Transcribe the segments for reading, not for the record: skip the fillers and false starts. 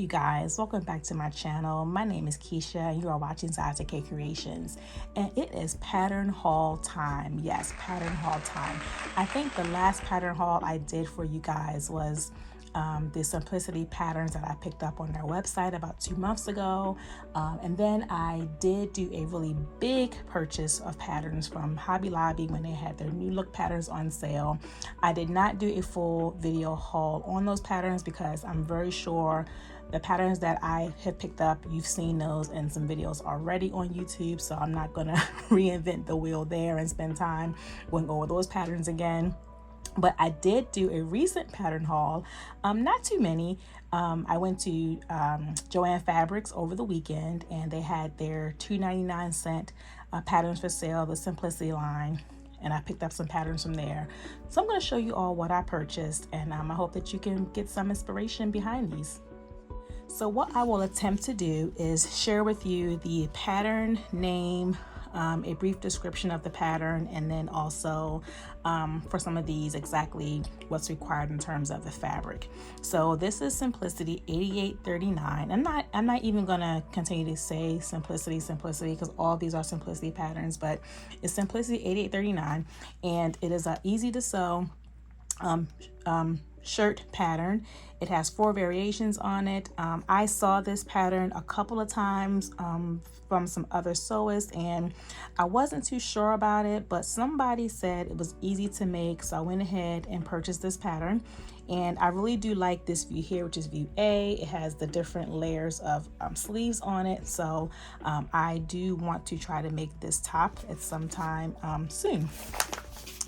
you guys, welcome back to my channel. My name is Keisha and you are watching Tote Creations, and it is pattern haul time. Yes, pattern haul time. I think the last pattern haul I did for you guys was the simplicity patterns that I picked up on their website about 2 months ago, and then I did do a really big purchase of patterns from Hobby Lobby when they had their new look patterns on sale. I did not do a full video haul on those patterns because I'm very sure the patterns that I have picked up, you've seen those in some videos already on YouTube, so I'm not gonna reinvent the wheel there and spend time going over those patterns again. But I did do a recent pattern haul, not too many. I went to Joann Fabrics over the weekend, and they had their $2.99 patterns for sale, the Simplicity line, and I picked up some patterns from there. So I'm going to show you all what I purchased, and I hope that you can get some inspiration behind these. So what I will attempt to do is share with you the pattern name, a brief description of the pattern, and then also for some of these exactly what's required in terms of the fabric. So this is Simplicity 8839. I'm not even gonna continue to say simplicity because all of these are simplicity patterns, but it's Simplicity 8839, and it is a easy to sew shirt pattern. It has 4 variations on it. I saw this pattern a couple of times from some other sewists, and I wasn't too sure about it, but somebody said it was easy to make, so I went ahead and purchased this pattern. And I really do like this view here, which is view A. It has the different layers of sleeves on it, so I do want to try to make this top at some time soon.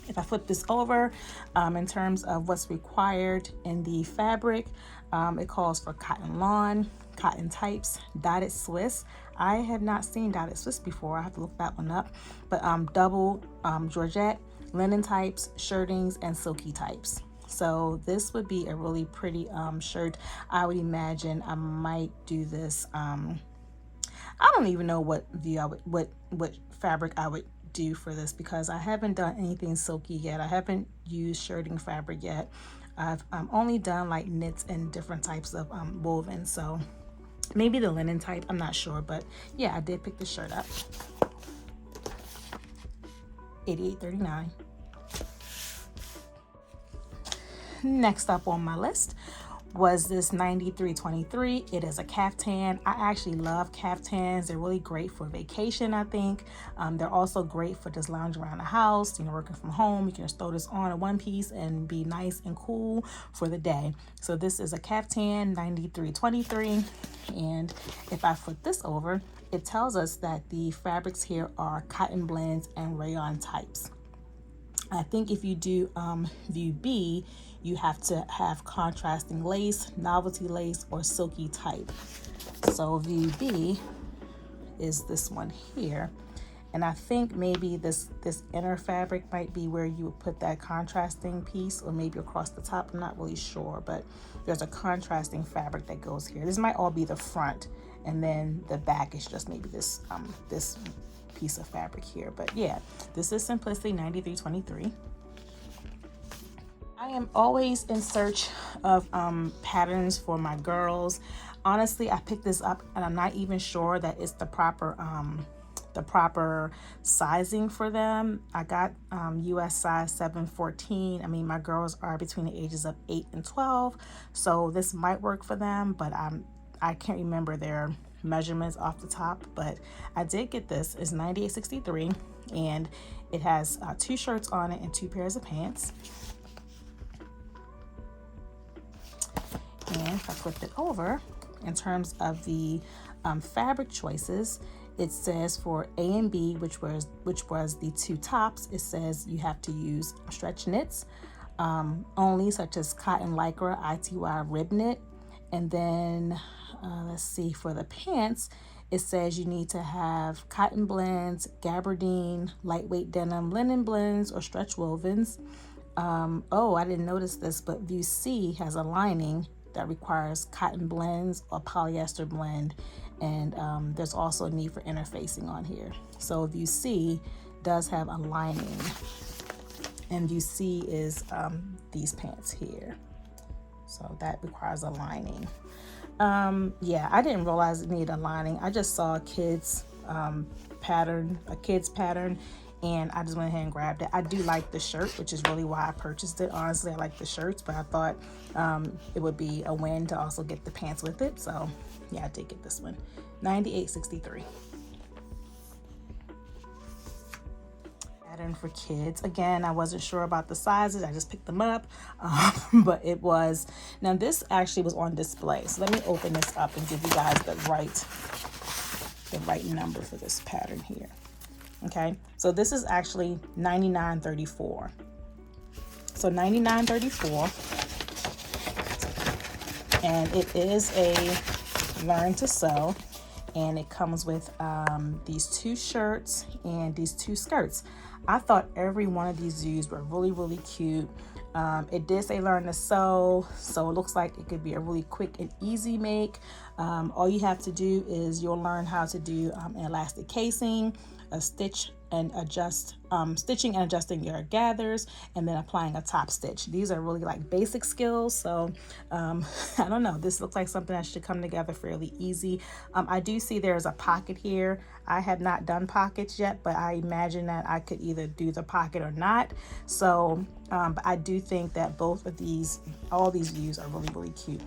If I flip this over, in terms of what's required in the fabric, it calls for cotton lawn, cotton types, dotted Swiss. I have not seen dotted Swiss before. I have to look that one up. But double Georgette, linen types, shirtings, and silky types. So this would be a really pretty shirt. I would imagine I might do this. I don't even know what view I would, what fabric I would do for this, because I haven't done anything silky yet. I haven't used shirting fabric yet. I've only done like knits and different types of woven, so maybe the linen type, I'm not sure. But yeah, I did pick the shirt up. 8839. Next up on my list was this 9323. It is a caftan. I actually love caftans. They're really great for vacation, I think. They're also great for just lounging around the house, you know, working from home. You can just throw this on a one piece and be nice and cool for the day. So this is a caftan 9323. And if I flip this over, it tells us that the fabrics here are cotton blends and rayon types. I think if you do view B, you have to have contrasting lace, novelty lace, or silky type. So view B is this one here. And I think maybe this inner fabric might be where you would put that contrasting piece, or maybe across the top. I'm not really sure, but there's a contrasting fabric that goes here. This might all be the front, and then the back is just maybe this this piece of fabric here. But yeah, this is Simplicity 9323. I am always in search of patterns for my girls. Honestly, I picked this up and I'm not even sure that it's the proper sizing for them. I got US size 714. I mean, my girls are between the ages of 8 and 12, so this might work for them, but I can't remember their measurements off the top. But I did get this. It's 9863, and it has 2 shirts on it and 2 pairs of pants. And if I flip it over, in terms of the fabric choices, it says for A and B, which was the 2 tops, it says you have to use stretch knits only, such as cotton lycra, ITY rib knit. And then let's see, for the pants, it says you need to have cotton blends, gabardine, lightweight denim, linen blends, or stretch wovens. Oh, I didn't notice this, but view C has a lining that requires cotton blends or polyester blend, and there's also a need for interfacing on here. So view C does have a lining, and view C is these pants here. So that requires a lining. Yeah, I didn't realize it needed a lining. I just saw a kid's pattern, and I just went ahead and grabbed it. I do like the shirt, which is really why I purchased it. Honestly, I like the shirts, but I thought it would be a win to also get the pants with it. So yeah, I did get this one. $98.63. Pattern for kids. Again, I wasn't sure about the sizes. I just picked them up, but it was. Now this actually was on display. So let me open this up and give you guys the right number for this pattern here. Okay, so this is actually $99.34. So $99.34, and it is a learn to sew, and it comes with these 2 shirts and these 2 skirts. I thought every one of these views were really, really cute. It did say learn to sew, so it looks like it could be a really quick and easy make. All you have to do is you'll learn how to do an elastic casing, a stitch and adjust, stitching and adjusting your gathers, and then applying a top stitch. These are really like basic skills, so I don't know, this looks like something that should come together fairly easy. I do see there's a pocket here. I have not done pockets yet, but I imagine that I could either do the pocket or not. So but I do think that both of these, all these views are really, really cute.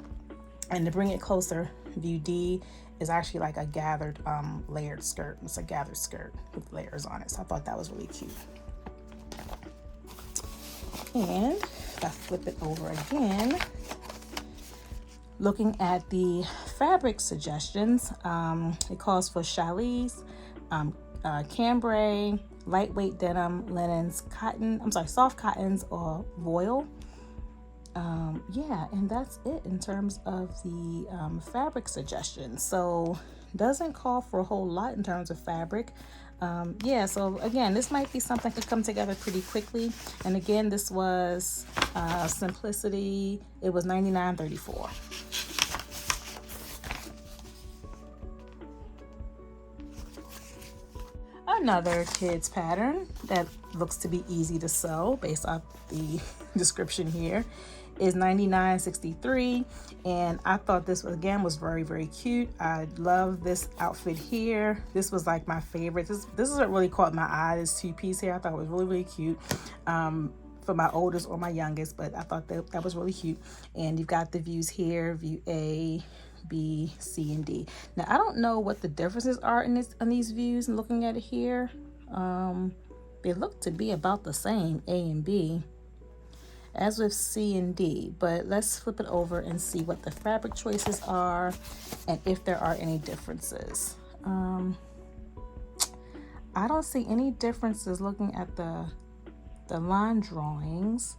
And to bring it closer, view D is actually like a gathered layered skirt. It's a gathered skirt with layers on it. So I thought that was really cute. And if I flip it over again, looking at the fabric suggestions, it calls for challis, cambray, lightweight denim, linens, soft cottons or voile. Yeah, and that's it in terms of the fabric suggestions. So doesn't call for a whole lot in terms of fabric. Yeah, so again, this might be something that could come together pretty quickly. And again, this was Simplicity. It was $99.34. Another kids pattern that looks to be easy to sew based off the description here is $99.63, and I thought this again was very, very cute. I love this outfit here. This was like my favorite. This is what really caught my eye. This 2-piece here I thought was really, really cute for my oldest or my youngest, but I thought that was really cute. And you've got the views here, view A, B, C, and D. Now I don't know what the differences are in these views, and looking at it here, they look to be about the same, A and B, as with C and D, but let's flip it over and see what the fabric choices are and if there are any differences. I don't see any differences looking at the line drawings.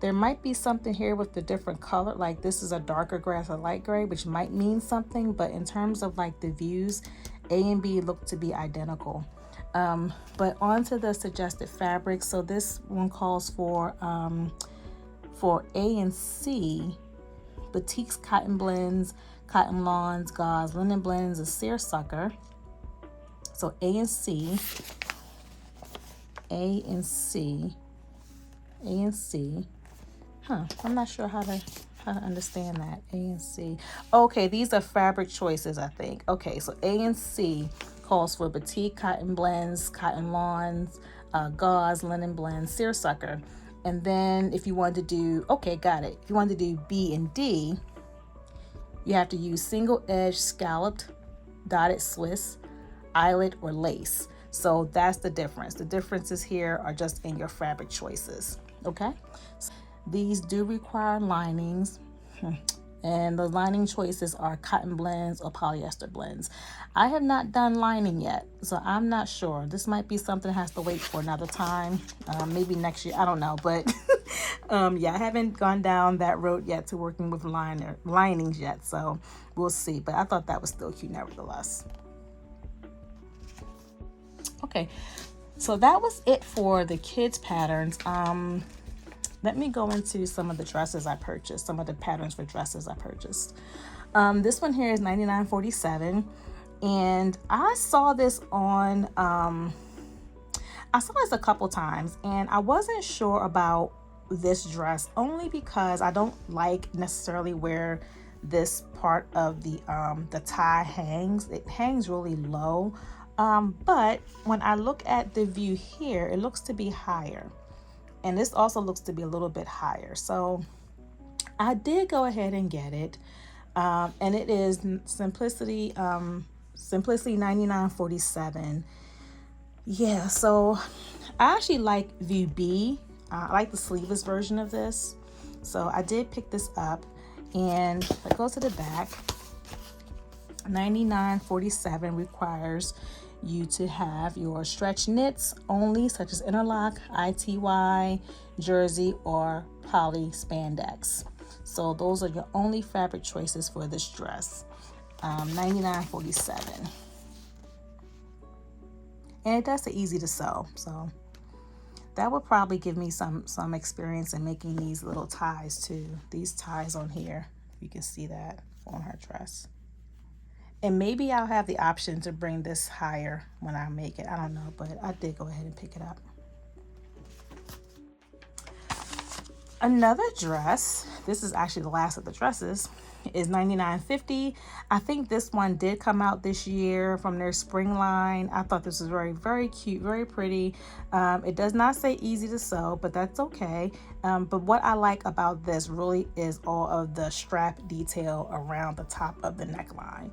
There might be something here with the different color, like this is a darker gray, a light gray, which might mean something, but in terms of like the views, A and B look to be identical. But onto the suggested fabrics. So this one calls for A and C, batiks, cotton blends, cotton lawns, gauze, linen blends, a seersucker. So A and C, A and C, A and C. I'm not sure how to understand that. A and C. Okay, these are fabric choices, I think. Okay, so A and C calls for batik, cotton blends, cotton lawns, gauze, linen blends, seersucker. And then if you wanted to do, okay, got it. If you wanted to do B and D, you have to use single edge scalloped, dotted Swiss, eyelet, or lace. So that's the difference. The differences here are just in your fabric choices, okay? These do require linings, and the lining choices are cotton blends or polyester blends. I have not done lining yet, so I'm not sure. This might be something that has to wait for another time, maybe next year, I don't know, but yeah, I haven't gone down that road yet to working with linings yet, so we'll see. But I thought that was still cute nevertheless. Okay, so that was it for the kids patterns. Let me go into some of the dresses I purchased, some of the patterns for dresses I purchased. This one here is $99.47, and I saw this on, I saw this a couple times, and I wasn't sure about this dress only because I don't like necessarily wear this part of the tie hangs. It hangs really low, but when I look at the view here, it looks to be higher, and this also looks to be a little bit higher. So I did go ahead and get it, and it is Simplicity 9947. Yeah, so I actually like view B. I like the sleeveless version of this, so I did pick this up. And let's go to the back. 9947 requires you to have your stretch knits only, such as interlock, ITY, jersey, or poly spandex. So those are your only fabric choices for this dress. 9947. And it does it easy to sew, so that would probably give me some experience in making these little ties too. These ties on here, you can see that on her dress. And maybe I'll have the option to bring this higher when I make it. I don't know, but I did go ahead and pick it up. Another dress, this is actually the last of the dresses, is 99.50. I think this one did come out this year from their spring line. I thought this was very, very cute, very pretty. It does not say easy to sew, but that's okay. But what I like about this really is all of the strap detail around the top of the neckline.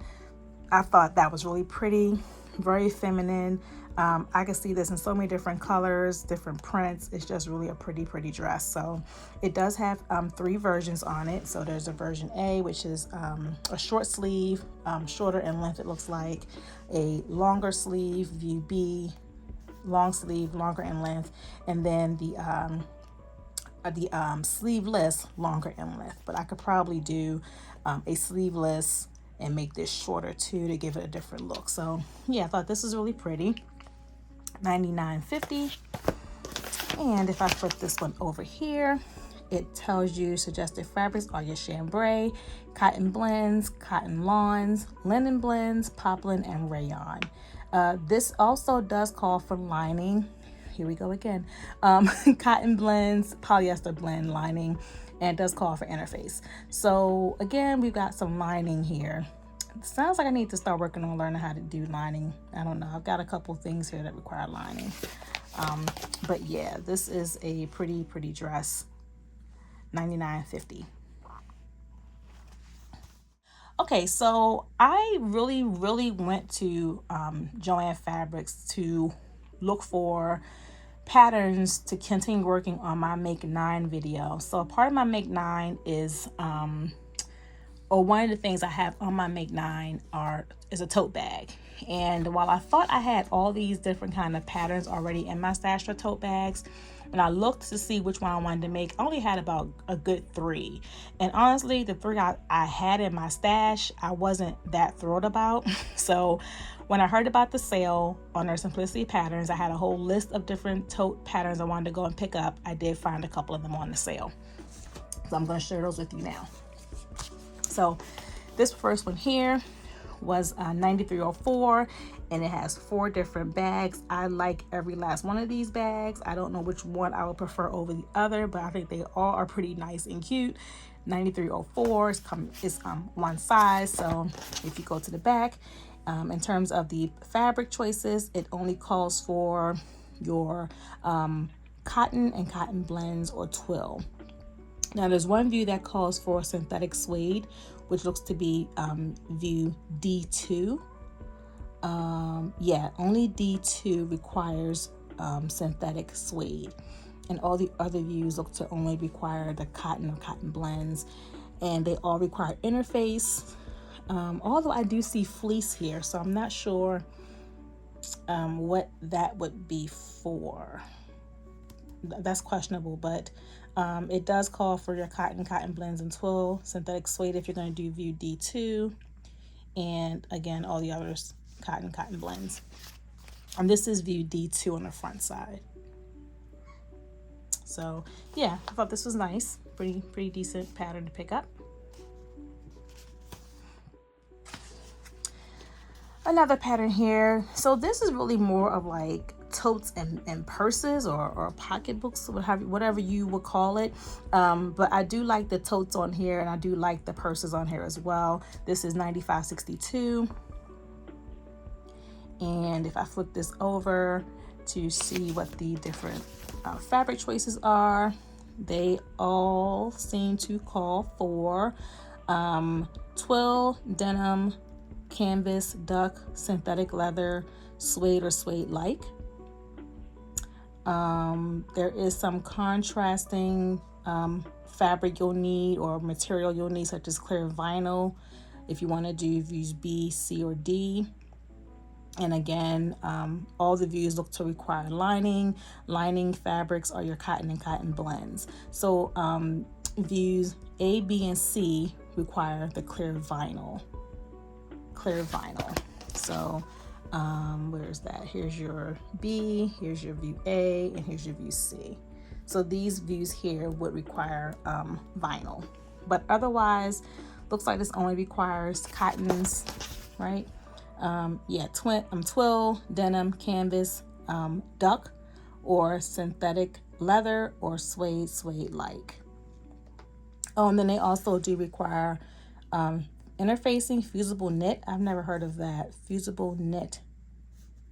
I thought that was really pretty, very feminine. I can see this in so many different colors, different prints. It's just really a pretty dress. So it does have 3 versions on it. So there's a version A, which is a short sleeve, shorter in length, it looks like. A longer sleeve, view B, long sleeve, longer in length. And then the sleeveless, longer in length. But I could probably do a sleeveless and make this shorter too to give it a different look. So yeah, I thought this was really pretty. 99.50. And if I flip this one over here, it tells you suggested fabrics are your chambray, cotton blends, cotton lawns, linen blends, poplin, and rayon. This also does call for lining. Here we go again. Cotton blends, polyester blend lining, and it does call for interface. So again, we've got some lining here. It sounds like I need to start working on learning how to do lining. I don't know. I've got a couple things here that require lining. But yeah, this is a pretty dress. 99.50. Okay, so I really went to Joann Fabrics to look for patterns to continue working on my Make 9 video. So part of my Make 9 is or one of the things I have on my Make 9 is a tote bag. And while I thought I had all these different kind of patterns already in my stash for tote bags, when I looked to see which one I wanted to make, I only had about a good 3. And honestly, the 3 I had in my stash, I wasn't that thrilled about. So when I heard about the sale on their Simplicity Patterns, I had a whole list of different tote patterns I wanted to go and pick up. I did find a couple of them on the sale. So I'm going to share those with you now. So this first one here was 9304, and it has 4 different bags. I like every last one of these bags. I don't know which one I would prefer over the other, but I think they all are pretty nice and cute. 9304 is one size. So if you go to the back, in terms of the fabric choices, it only calls for your cotton and cotton blends or twill. Now there's one view that calls for synthetic suede, which looks to be view D2. Yeah, only D2 requires synthetic suede. And all the other views look to only require the cotton or cotton blends. And they all require interface. Although I do see fleece here, so I'm not sure what that would be for. That's questionable, but it does call for your cotton blends and twill, synthetic suede if you're going to do view D2, and again all the others cotton blends. And this is view D2 on the front side. So yeah, I thought this was nice, pretty decent pattern to pick up. Another pattern here. So this is really more of like totes and purses or pocketbooks, whatever you would call it. But I do like the totes on here, and I do like the purses on here as well. This is $95.62. And if I flip this over to see what the different fabric choices are, they all seem to call for twill, denim, canvas, duck, synthetic leather, suede or suede-like. There is some contrasting fabric you'll need, or material you'll need, such as clear vinyl if you want to do views B, C, or D. And again, all the views look to require lining. Lining fabrics are your cotton and cotton blends. So views A, B, and C require the clear vinyl. So where's that? Here's your B, here's your view A, and here's your view C. So these views here would require vinyl, but otherwise looks like this only requires cottons, right? Twill, denim, canvas, duck, or synthetic leather, or suede-like. Oh, and then they also do require interfacing, fusible knit. I've never heard of that. Fusible knit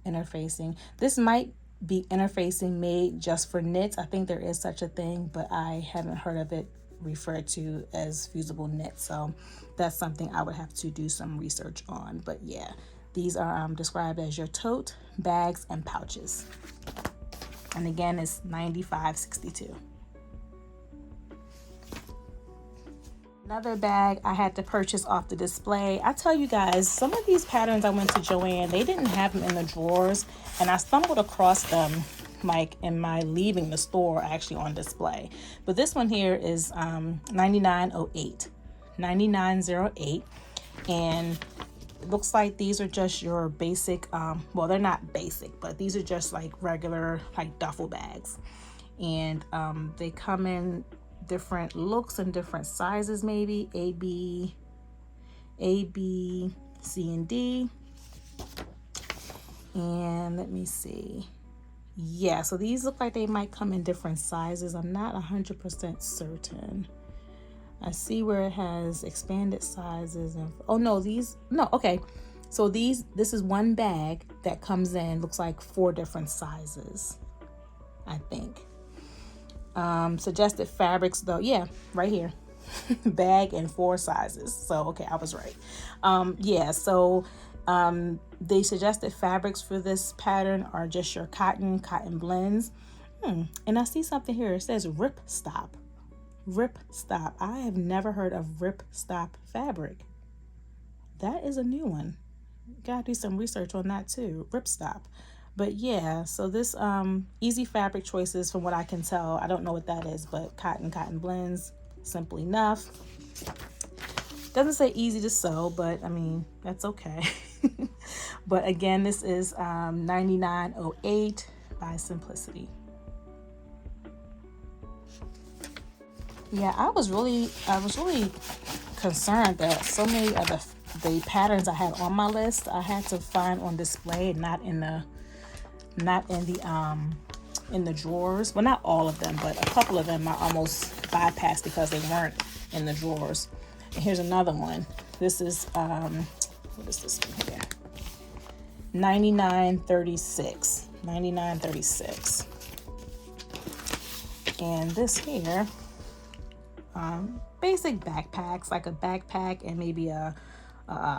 interfacing. This might be interfacing made just for knits. I think there is such a thing, but I haven't heard of it referred to as fusible knit. So that's something I would have to do some research on. But yeah, these are described as your tote, bags, and pouches. And again, it's $95.62. Another bag I had to purchase off the display. I tell you guys, some of these patterns I went to Joann, they didn't have them in the drawers, and I stumbled across them like in my leaving the store, actually on display. But this one here is $99.08, and it looks like these are just your basic, well, they're not basic, but these are just like regular like duffel bags. And they come in different looks and different sizes, maybe A, B, C, and D. And let me see. Yeah, so these look like they might come in different sizes. I'm not 100% certain. I see where it has expanded sizes and okay. So this is one bag that comes in, looks like 4 different sizes, I think. Suggested fabrics though, yeah, right here. Bag in 4 sizes. So okay, I was right. The suggested fabrics for this pattern are just your cotton blends. And I see something here. It says rip stop. Rip stop. I have never heard of rip stop fabric. That is a new one. Gotta do some research on that too. Rip stop. But yeah, so this easy fabric choices, from what I can tell. I don't know what that is, but cotton blends, simple enough. Doesn't say easy to sew, but I mean, that's okay. But again, this is $99.08 by Simplicity. Yeah, I was really concerned that so many of the patterns I had on my list I had to find on display, not in the drawers. Well, not all of them, but a couple of them I almost bypassed because they weren't in the drawers. And here's another one. This is what is this one here? $99.36. And this here, basic backpacks, like a backpack and maybe a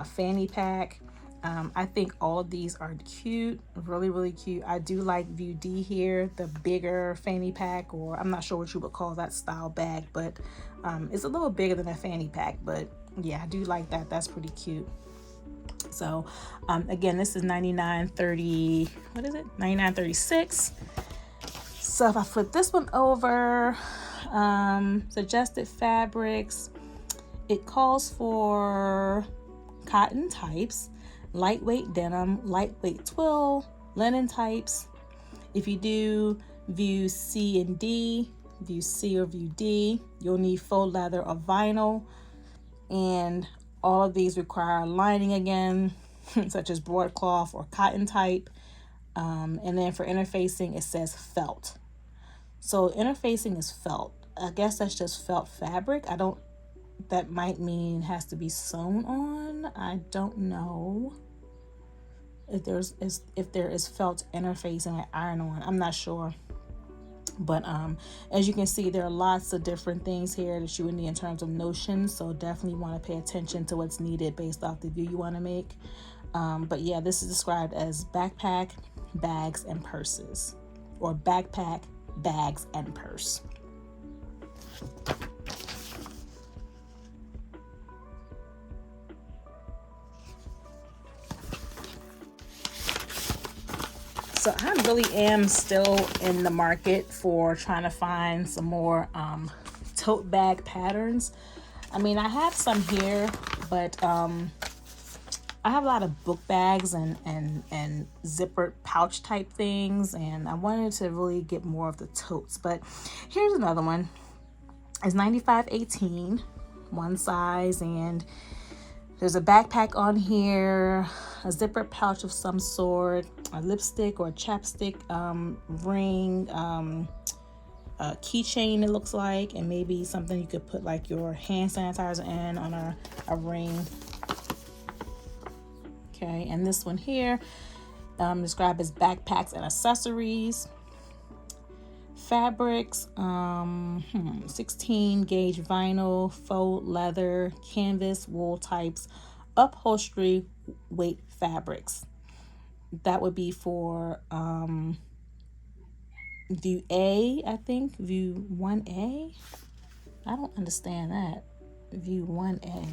fanny pack. I think all of these are cute, really cute. I do like View D here, the bigger fanny pack, or I'm not sure what you would call that style bag, but it's a little bigger than a fanny pack. But yeah, I do like that. That's pretty cute. So again, this is $99.36. So if I flip this one over, suggested fabrics, it calls for cotton types, lightweight denim, lightweight twill, linen types. If you do view C and D, view C or view D, you'll need faux leather or vinyl. And all of these require lining again, such as broadcloth or cotton type. And then for interfacing, it says felt. So interfacing is felt. I guess that's just felt fabric. That might mean it has to be sewn on. I don't know if there is felt interfacing and iron on. I'm not sure. But as you can see, there are lots of different things here that you would need in terms of notions. So definitely want to pay attention to what's needed based off the view you want to make. But yeah, this is described as backpack, bags, and purses, or backpack, bags, and purse. So I really am still in the market for trying to find some more tote bag patterns. I mean, I have some here, but I have a lot of book bags and zippered pouch type things, and I wanted to really get more of the totes. But here's another one. It's 95.18, one size, and there's a backpack on here, a zipper pouch of some sort, a lipstick or a chapstick ring, a keychain it looks like, and maybe something you could put like your hand sanitizer in on a ring. Okay, and this one here described as backpacks and accessories. Fabrics, 16 gauge vinyl, faux leather, canvas, wool types, upholstery, weight fabrics. That would be for view A, I think, view 1A. I don't understand that. View 1A.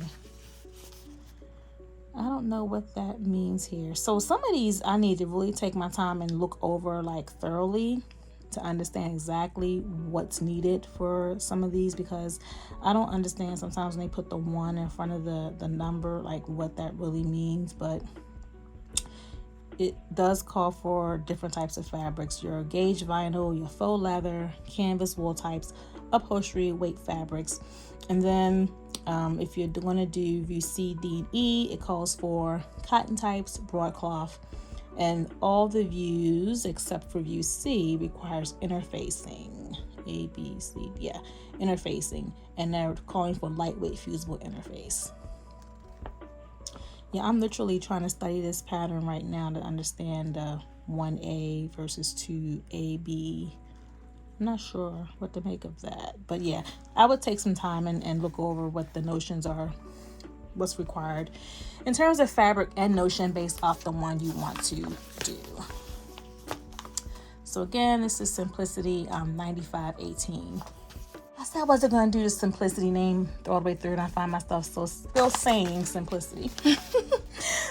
I don't know what that means here. So some of these I need to really take my time and look over like thoroughly to understand exactly what's needed for some of these, because I don't understand sometimes when they put the 1 in front of the number, like what that really means. But it does call for different types of fabrics: your gauge vinyl, your faux leather, canvas, wool types, upholstery, weight fabrics. And then if you're going to do view C, D, and E, it calls for cotton types, broadcloth. And all the views except for view C requires interfacing. A, B, C, yeah, interfacing. And they're calling for lightweight fusible interface. Yeah, I'm literally trying to study this pattern right now to understand 1A versus 2AB. I'm not sure what to make of that. But yeah, I would take some time and look over what the notions are, what's required in terms of fabric and notion based off the one you want to do. So again, this is Simplicity 95.18. I said I wasn't going to do the Simplicity name all the way through, and I find myself still saying Simplicity.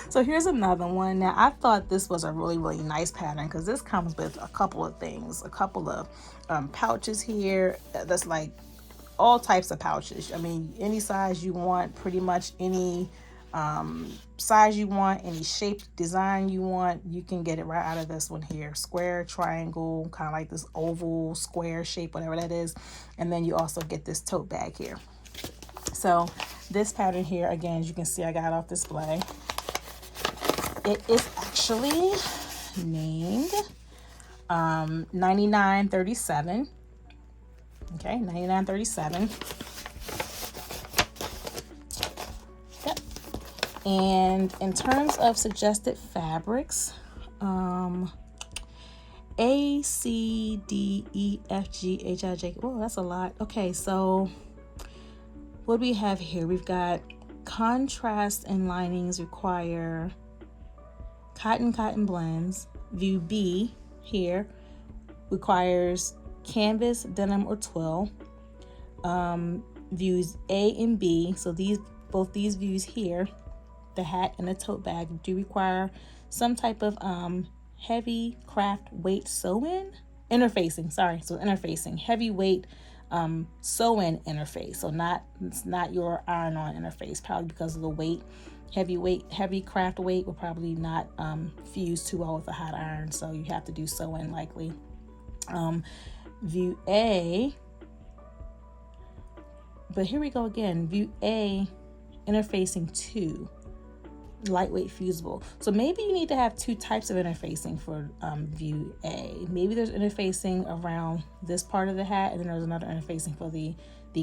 So here's another one. Now, I thought this was a really, really nice pattern because this comes with a couple of things, a couple of pouches here. That's like all types of pouches. I mean, any size you want, pretty much any size you want, any shape, design you want, you can get it right out of this one here. Square, triangle, kind of like this oval, square shape, whatever that is. And then you also get this tote bag here. So this pattern here, again, as you can see, I got it off display. It is actually named 9937. Okay, 9937. Yep. And in terms of suggested fabrics, A, C, D, E, F, G, H, I, J. Oh, that's a lot. Okay, so what do we have here? We've got contrast and linings require cotton blends. View B here requires canvas, denim, or twill. Views A and B, so both these views here, the hat and the tote bag, do require some type of heavy craft weight sew-in interfacing. So interfacing, heavy weight sew-in interface. So it's not your iron-on interface, probably because of the weight. Heavy craft weight will probably not fuse too well with a hot iron, so you have to do sew-in likely. View A, but here we go again. View A, interfacing 2. lightweight fusible. So maybe you need to have two types of interfacing for view A. Maybe there's interfacing around this part of the hat, and then there's another interfacing for the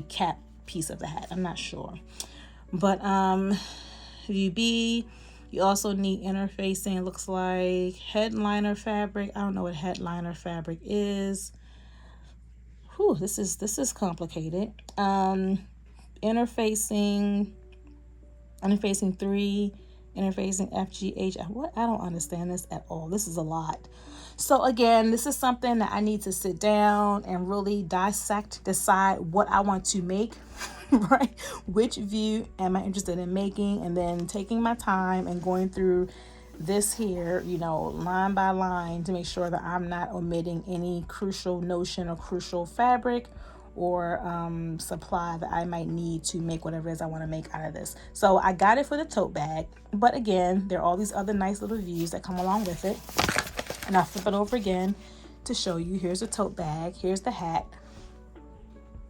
cap piece of the hat. I'm not sure. But view B, you also need interfacing. It looks like headliner fabric. I don't know what headliner fabric is. Whew, this is complicated. Interfacing 3, interfacing FGH. What? I don't understand this at all. This is a lot. So again, this is something that I need to sit down and really dissect, decide what I want to make, right? Which view am I interested in making, and then taking my time and going through this here, you know, line by line to make sure that I'm not omitting any crucial notion or crucial fabric or supply that I might need to make whatever it is I want to make out of this. So I got it for the tote bag, but again, there are all these other nice little views that come along with it. And I'll flip it over again to show you. Here's the tote bag. Here's the hat.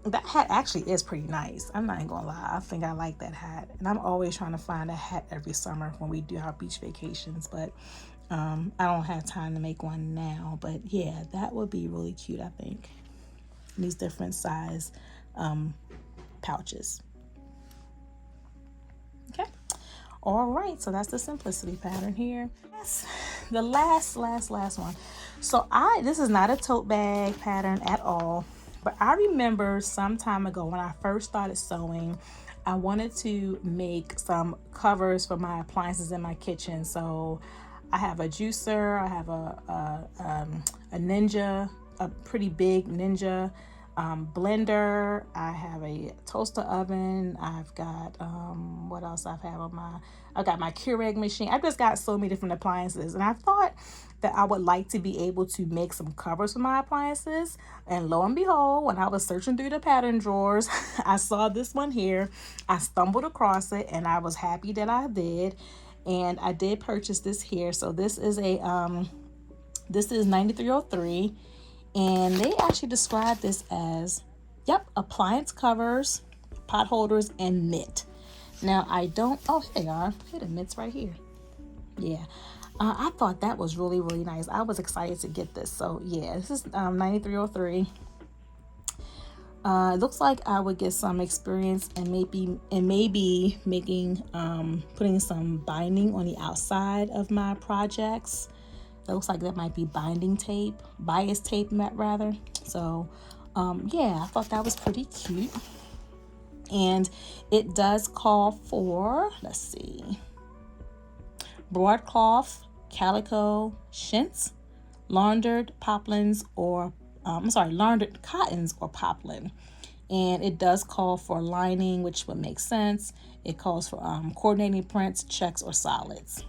That hat actually is pretty nice. I'm not even gonna lie. I think I like that hat. And I'm always trying to find a hat every summer when we do our beach vacations, but I don't have time to make one now. But yeah, that would be really cute, I think. These different size pouches. Okay. All right, so that's the simplicity pattern here. That's the last one. So this is not a tote bag pattern at all, but I remember some time ago when I first started sewing, I wanted to make some covers for my appliances in my kitchen. So I have a juicer, I have a Ninja, a pretty big Ninja blender, I have a toaster oven, I've got what else I've got my Keurig machine. I've just got so many different appliances, and I thought that I would like to be able to make some covers for my appliances. And lo and behold, when I was searching through the pattern drawers, I saw this one here. I stumbled across it, and I was happy that I did. And I did purchase this here. So this is a this is 9303. And they actually describe this as, yep, appliance covers, pot holders, and mitt. Now, I don't, oh, here they are. Here the mitts right here. Yeah. I thought that was really, really nice. I was excited to get this. So, yeah, this is 9303. It looks like I would get some experience and maybe making, putting some binding on the outside of my projects. It looks like that might be binding tape, bias tape rather. So yeah, I thought that was pretty cute. And it does call for, let's see, broadcloth, calico, chintz, laundered poplins or laundered cottons or poplin. And it does call for lining, which would make sense. It calls for coordinating prints, checks, or solids.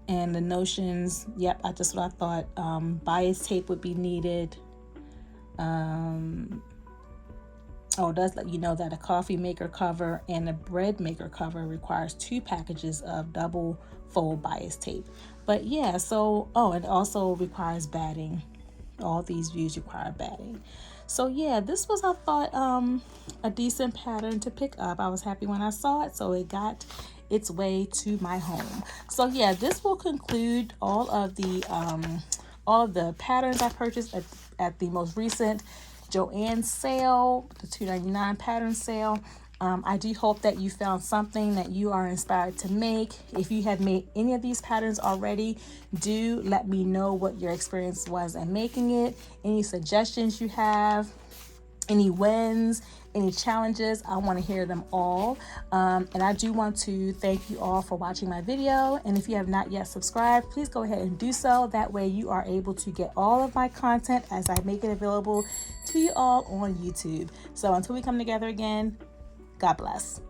And the notions, yep, that's what I thought. Bias tape would be needed. It does let you know that a coffee maker cover and a bread maker cover requires 2 packages of double fold bias tape. But yeah, so, it also requires batting. All these views require batting. So yeah, this was, I thought, a decent pattern to pick up. I was happy when I saw it, so it got its way to my home. So yeah, this will conclude all of the patterns I purchased at the most recent Joann sale, the $2.99 pattern sale. I do hope that you found something that you are inspired to make. If you have made any of these patterns already, do let me know what your experience was in making it, any suggestions you have, any wins, any challenges. I want to hear them all. And I do want to thank you all for watching my video. And if you have not yet subscribed, please go ahead and do so. That way you are able to get all of my content as I make it available to you all on YouTube. So until we come together again, God bless.